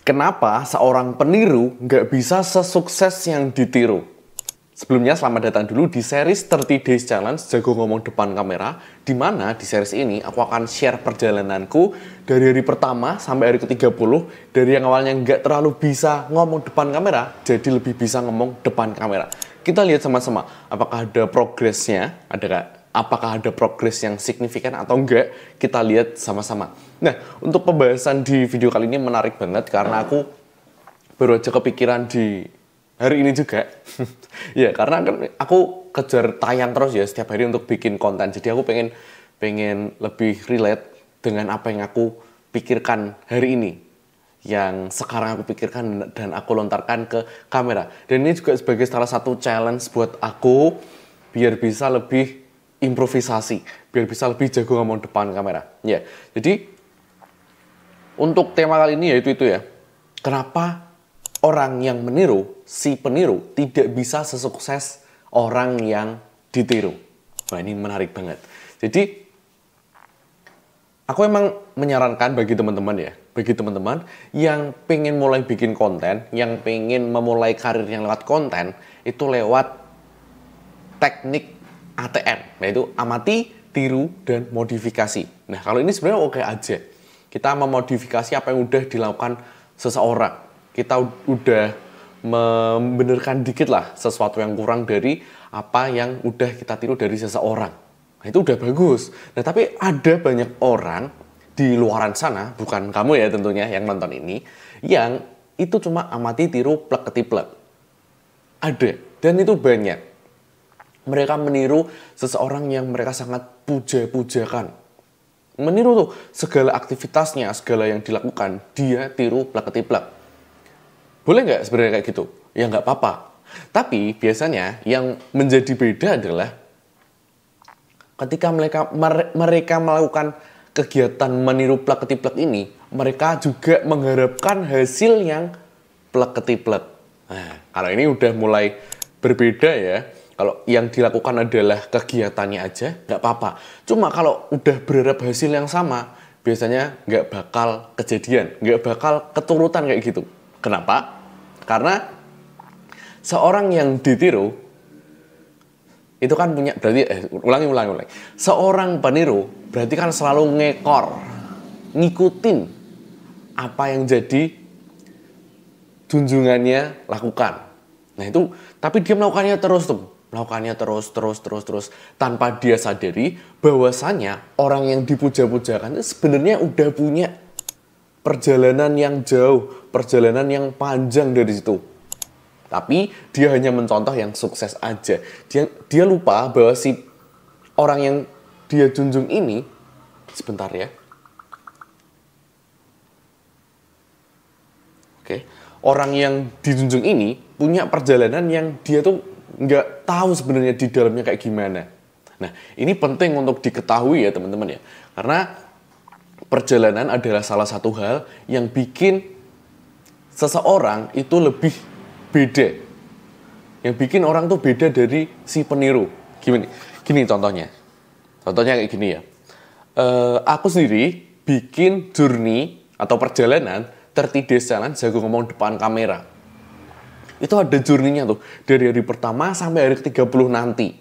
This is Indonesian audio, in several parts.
Kenapa seorang peniru nggak bisa sesukses yang ditiru? Sebelumnya, selamat datang dulu di series 30 Days Challenge Jago Ngomong Depan Kamera, di mana di series ini aku akan share perjalananku dari hari pertama sampai hari ke-30, dari yang awalnya nggak terlalu bisa ngomong depan kamera, jadi lebih bisa ngomong depan kamera. Kita lihat sama-sama, apakah ada progresnya, apakah ada progres yang signifikan atau enggak, kita lihat sama-sama. Nah, untuk pembahasan di video kali ini menarik banget karena aku baru aja kepikiran di hari ini juga. Ya, karena kan aku kejar tayang terus ya setiap hari untuk bikin konten. Jadi aku pengen lebih relate dengan apa yang aku pikirkan hari ini, yang sekarang aku pikirkan dan aku lontarkan ke kamera. Dan ini juga sebagai salah satu challenge buat aku biar bisa lebih improvisasi, biar bisa lebih jago ngomong depan kamera. Ya, jadi untuk tema kali ini yaitu itu ya. Kenapa orang yang meniru, si peniru, tidak bisa sesukses orang yang ditiru? Wah, ini menarik banget. Jadi, aku emang menyarankan bagi teman-teman ya, bagi teman-teman yang pengen mulai bikin konten, yang pengen memulai karirnya lewat konten, itu lewat teknik ATM, yaitu amati, tiru, dan modifikasi. Nah, kalau ini sebenarnya oke aja. Kita memodifikasi apa yang udah dilakukan seseorang. Kita udah membenarkan dikit lah sesuatu yang kurang dari apa yang udah kita tiru dari seseorang. Nah, itu udah bagus. Nah, tapi ada banyak orang di luaran sana, bukan kamu ya tentunya yang nonton ini, yang itu cuma amati, tiru, plek ketiplek. Ada, dan itu banyak. Mereka meniru seseorang yang mereka sangat puja-pujakan. Meniru tuh segala aktivitasnya, segala yang dilakukan, dia tiru plek ketiplek. Boleh nggak sebenarnya kayak gitu? Ya nggak apa-apa. Tapi biasanya yang menjadi beda adalah ketika mereka melakukan kegiatan meniru plek ketiplek ini, mereka juga mengharapkan hasil yang plek ketiplek. Nah, kalau ini udah mulai berbeda ya. Kalau yang dilakukan adalah kegiatannya aja, nggak apa-apa. Cuma kalau udah berharap hasil yang sama, biasanya nggak bakal kejadian, nggak bakal keturutan kayak gitu. Kenapa? Karena seorang yang ditiru, itu kan punya, berarti, ulangi. Seorang peniru, berarti kan selalu ngekor, ngikutin apa yang jadi junjungannya lakukan. Nah itu, tapi dia melakukannya terus tuh. Melakukannya terus tanpa dia sadari bahwasanya orang yang dipuja-pujakan itu sebenarnya udah punya perjalanan yang jauh, perjalanan yang panjang dari situ. Tapi dia hanya mencontoh yang sukses aja. Dia lupa bahwa si orang yang dia junjung ini, sebentar ya. Oke. Orang yang dijunjung ini punya perjalanan yang dia tuh nggak tahu sebenarnya di dalamnya kayak gimana. Nah, ini penting untuk diketahui ya teman-teman ya. Karena perjalanan adalah salah satu hal yang bikin seseorang itu lebih beda. Yang bikin orang tuh beda dari si peniru. Gini contohnya. Contohnya kayak gini ya. Aku sendiri bikin journey atau perjalanan 30 Days Challenge Jago Ngomong Depan Kamera. Itu ada journey-nya tuh, dari hari pertama sampai hari ke-30 nanti.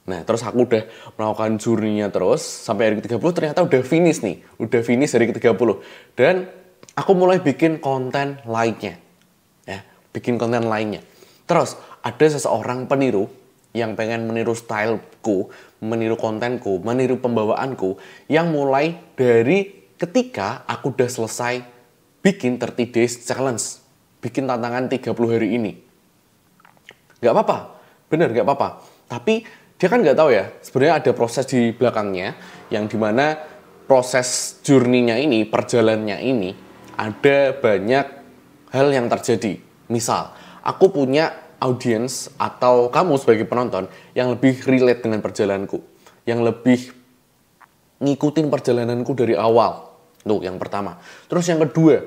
Nah, terus aku udah melakukan journey-nya terus, sampai hari ke-30 ternyata udah finish nih. Udah finish hari ke-30. Dan aku mulai bikin konten lainnya. Ya, bikin konten lainnya. Terus, ada seseorang peniru yang pengen meniru styleku, meniru kontenku, meniru pembawaanku, yang mulai dari ketika aku udah selesai bikin 30 Days Challenge. Bikin tantangan 30 hari ini. Gak apa-apa. Bener, gak apa-apa. Tapi dia kan gak tahu ya, sebenarnya ada proses di belakangnya, yang dimana proses journey-nya ini, perjalanannya ini, ada banyak hal yang terjadi. Misal, aku punya audiens atau kamu sebagai penonton yang lebih relate dengan perjalananku. Yang lebih ngikutin perjalananku dari awal. Tuh, yang pertama. Terus yang kedua,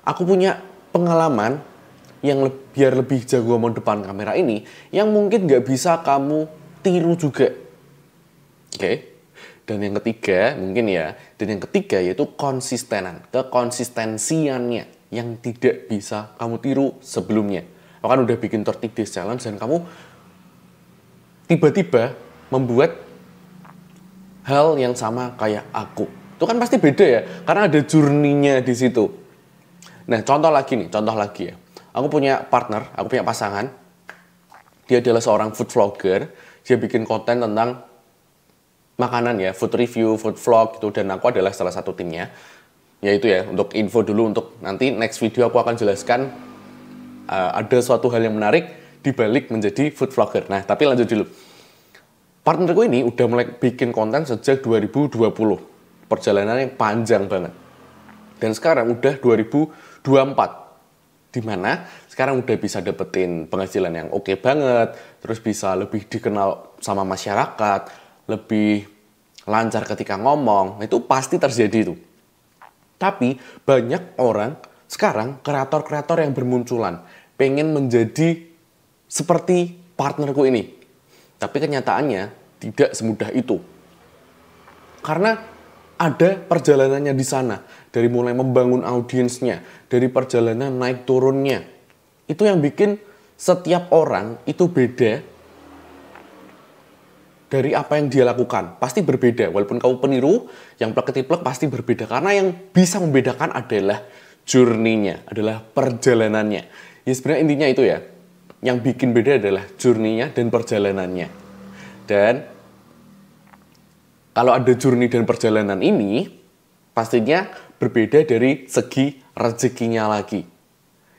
aku punya pengalaman yang biar lebih jago ngomong depan kamera ini yang mungkin gak bisa kamu tiru juga. Oke. Dan yang ketiga mungkin ya, dan yang ketiga yaitu konsistensiannya. yang tidak bisa kamu tiru sebelumnya. Aku kan udah bikin 30 Days Challenge dan kamu tiba-tiba membuat hal yang sama kayak aku. Itu kan pasti beda ya, karena ada journey-nya di situ. Nah, contoh lagi ya. Aku punya partner, aku punya pasangan. Dia adalah seorang food vlogger. Dia bikin konten tentang makanan ya, food review, food vlog gitu. Dan aku adalah salah satu timnya. Yaitu ya, untuk info dulu, untuk nanti next video aku akan jelaskan ada suatu hal yang menarik dibalik menjadi food vlogger. Nah, tapi lanjut dulu. Partnerku ini udah mulai bikin konten sejak 2020. Perjalanannya panjang banget. Dan sekarang udah 2024. Dimana sekarang udah bisa dapetin penghasilan yang oke banget. Terus bisa lebih dikenal sama masyarakat. Lebih lancar ketika ngomong. Itu pasti terjadi tuh. Tapi banyak orang sekarang, kreator-kreator yang bermunculan. Pengen menjadi seperti partnerku ini. Tapi kenyataannya tidak semudah itu. Karena ada perjalanannya di sana. Dari mulai membangun audiensnya, dari perjalanan naik turunnya. Itu yang bikin setiap orang itu beda dari apa yang dia lakukan. Pasti berbeda. Walaupun kamu peniru, yang plek-ketiplek pasti berbeda. Karena yang bisa membedakan adalah journey-nya, adalah perjalanannya. Ya sebenarnya intinya itu ya. Yang bikin beda adalah journey-nya dan perjalanannya. Dan kalau ada journey dan perjalanan ini, pastinya berbeda dari segi rezekinya lagi.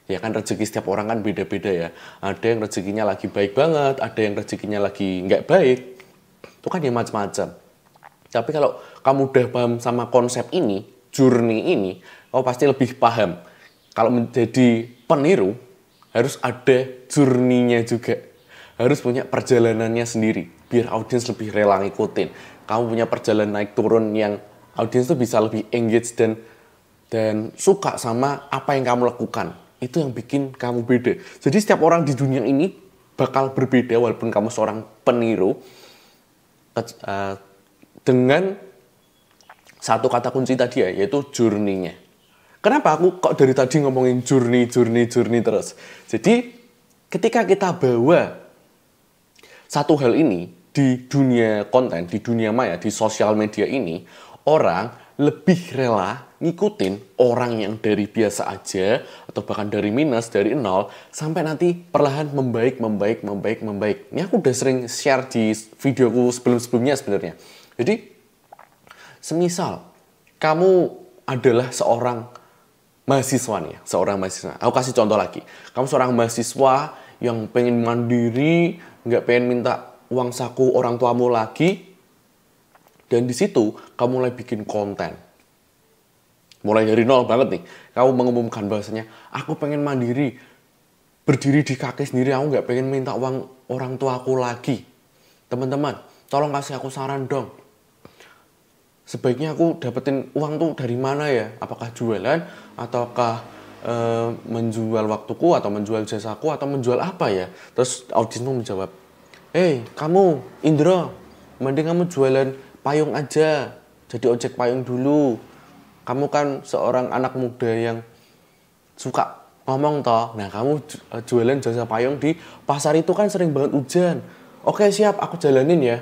Ya kan rezeki setiap orang kan beda-beda ya. Ada yang rezekinya lagi baik banget, ada yang rezekinya lagi nggak baik. Itu kan ya macam-macam. Tapi kalau kamu udah paham sama konsep ini, journey ini, kamu pasti lebih paham. Kalau menjadi peniru, harus ada journey-nya juga. Harus punya perjalanannya sendiri, biar audiens lebih rela ngikutin. Kamu punya perjalanan naik turun yang audiens tuh bisa lebih engage dan suka sama apa yang kamu lakukan. Itu yang bikin kamu beda. Jadi setiap orang di dunia ini bakal berbeda walaupun kamu seorang peniru dengan satu kata kunci tadi ya, yaitu journey-nya. Kenapa aku kok dari tadi ngomongin journey terus? Jadi ketika kita bawa satu hal ini di dunia konten, di dunia maya, di sosial media ini, orang lebih rela ngikutin orang yang dari biasa aja, atau bahkan dari minus, dari nol, sampai nanti perlahan membaik. Ini aku udah sering share di videoku sebelum-sebelumnya sebenarnya. Jadi, semisal kamu adalah seorang mahasiswa nih, seorang mahasiswa. Aku kasih contoh lagi. Kamu seorang mahasiswa yang pengen mandiri, nggak pengen minta uang saku orang tuamu lagi, dan di situ kamu mulai bikin konten. Mulai dari nol banget nih, kamu mengumumkan bahwasanya aku pengen mandiri, berdiri di kaki sendiri, aku nggak pengen minta uang orang tuaku lagi. Teman-teman, tolong kasih aku saran dong. Sebaiknya aku dapetin uang tuh dari mana ya? Apakah jualan, ataukah menjual waktuku, atau menjual jasaku, atau menjual apa ya? Terus audiensmu menjawab, kamu Indro, mending kamu jualan payung aja, jadi ojek payung dulu. Kamu kan seorang anak muda yang suka ngomong toh. Nah, kamu jualan jasa payung di pasar itu kan sering banget hujan. Oke, siap, aku jalanin ya.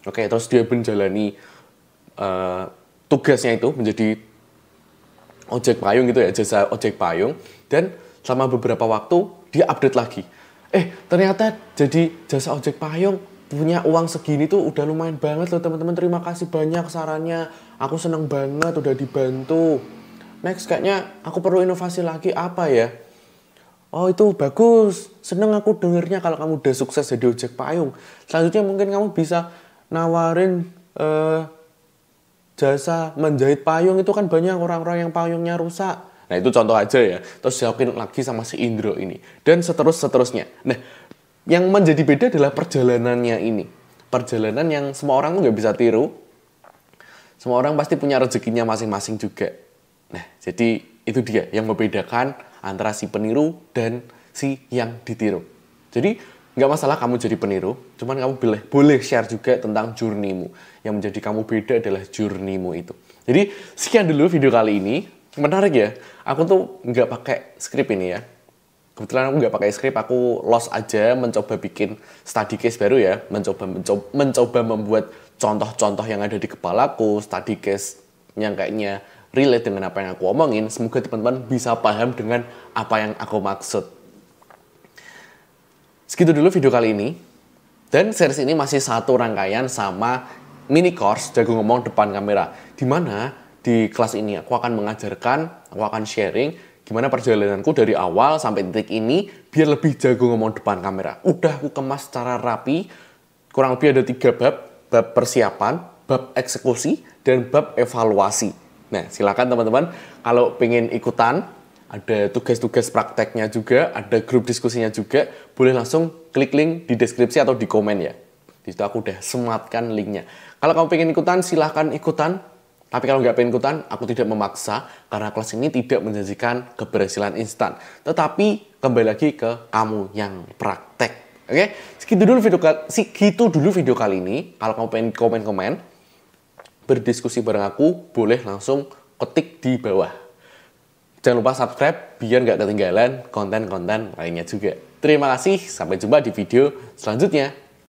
Oke, terus dia menjalani tugasnya itu menjadi ojek payung gitu ya, jasa ojek payung. Dan selama beberapa waktu dia update lagi. Ternyata jadi jasa ojek payung punya uang segini tuh udah lumayan banget loh teman-teman. Terima kasih banyak sarannya. Aku seneng banget udah dibantu. Next kayaknya aku perlu inovasi lagi apa ya? Oh itu bagus. Seneng aku dengernya kalau kamu udah sukses jadi ojek payung. Selanjutnya mungkin kamu bisa nawarin jasa menjahit payung. Itu kan banyak orang-orang yang payungnya rusak. Nah itu contoh aja ya. Terus jawabin lagi sama si Indro ini. Dan seterusnya. Nah yang menjadi beda adalah perjalanannya ini. Perjalanan yang semua orang tuh nggak bisa tiru. Semua orang pasti punya rezekinya masing-masing juga. Nah, jadi itu dia yang membedakan antara si peniru dan si yang ditiru. Jadi nggak masalah kamu jadi peniru, cuman kamu boleh share juga tentang journey-mu. Yang menjadi kamu beda adalah journey-mu itu. Jadi sekian dulu video kali ini. Menarik ya, aku tuh nggak pakai skrip ini ya. Kebetulan aku nggak pakai skrip, aku los aja mencoba bikin study case baru ya, mencoba membuat contoh-contoh yang ada di kepalaku, study case yang kayaknya relate dengan apa yang aku omongin. Semoga teman-teman bisa paham dengan apa yang aku maksud. Segitu dulu video kali ini. Dan series ini masih satu rangkaian sama mini course jago ngomong depan kamera. Dimana di kelas ini aku akan mengajarkan, aku akan sharing gimana perjalananku dari awal sampai titik ini biar lebih jago ngomong depan kamera. Udah aku kemas secara rapi, kurang lebih ada 3 bab. Bab persiapan, bab eksekusi, dan bab evaluasi. Nah, silakan teman-teman kalau pengen ikutan, ada tugas-tugas prakteknya juga, ada grup diskusinya juga, boleh langsung klik link di deskripsi atau di komen ya. Di situ aku udah sematkan linknya. Kalau kamu pengen ikutan, silahkan ikutan. Tapi kalau nggak pengen ikutan, aku tidak memaksa, karena kelas ini tidak menjanjikan keberhasilan instan. Tetapi kembali lagi ke kamu yang praktek. Oke, segitu dulu video kali ini. Kalau kamu pengen komen-komen, berdiskusi bareng aku, boleh langsung ketik di bawah. Jangan lupa subscribe biar nggak ketinggalan konten-konten lainnya juga. Terima kasih, sampai jumpa di video selanjutnya.